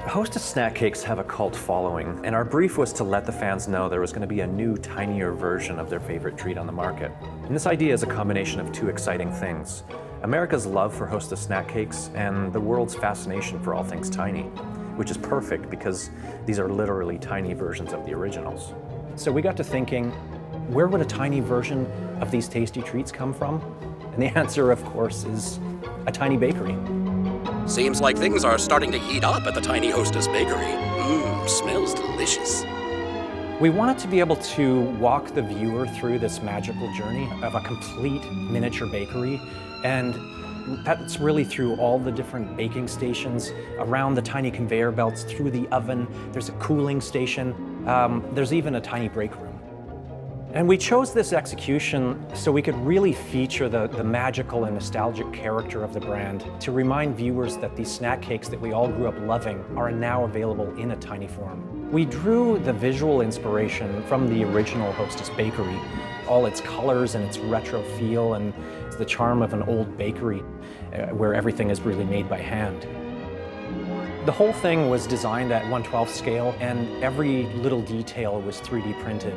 Hostess snack cakes have a cult following, and our brief was to let the fans know there was going to be a new, tinier version of their favorite treat on the market. And this idea is a combination of two exciting things: America's love for Hostess snack cakes and the world's fascination for all things tiny, which is perfect because these are literally tiny versions of the originals. So we got to thinking, where would a tiny version of these tasty treats come from? And the answer, of course, is a tiny bakery. Seems like things are starting to heat up at the tiny Hostess bakery. Smells delicious. We wanted to be able to walk the viewer through this magical journey of a complete miniature bakery, and that's really through all the different baking stations, around the tiny conveyor belts, through the oven. There's a cooling station. There's even a tiny break room. And we chose this execution so we could really feature the magical and nostalgic character of the brand, to remind viewers that these snack cakes that we all grew up loving are now available in a tiny form. We drew the visual inspiration from the original Hostess bakery, all its colors and its retro feel, and the charm of an old bakery where everything is really made by hand. The whole thing was designed at 1/12 scale, and every little detail was 3D printed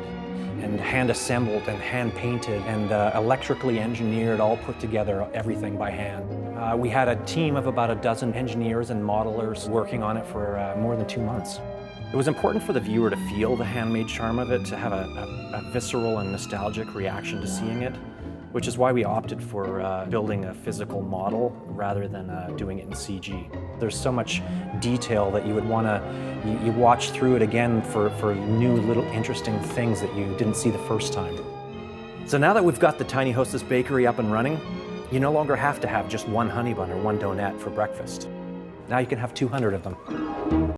and hand assembled and hand painted and electrically engineered, all put together, everything by hand. We had a team of about a dozen engineers and modelers working on it for more than 2 months. It was important for the viewer to feel the handmade charm of it, to have a visceral and nostalgic reaction to seeing it, which is why we opted for building a physical model rather than doing it in CG. There's so much detail that you would want to, you watch through it again for new little interesting things that you didn't see the first time. So now that we've got the tiny Hostess bakery up and running, you no longer have to have just one honey bun or one donut for breakfast. Now you can have 200 of them.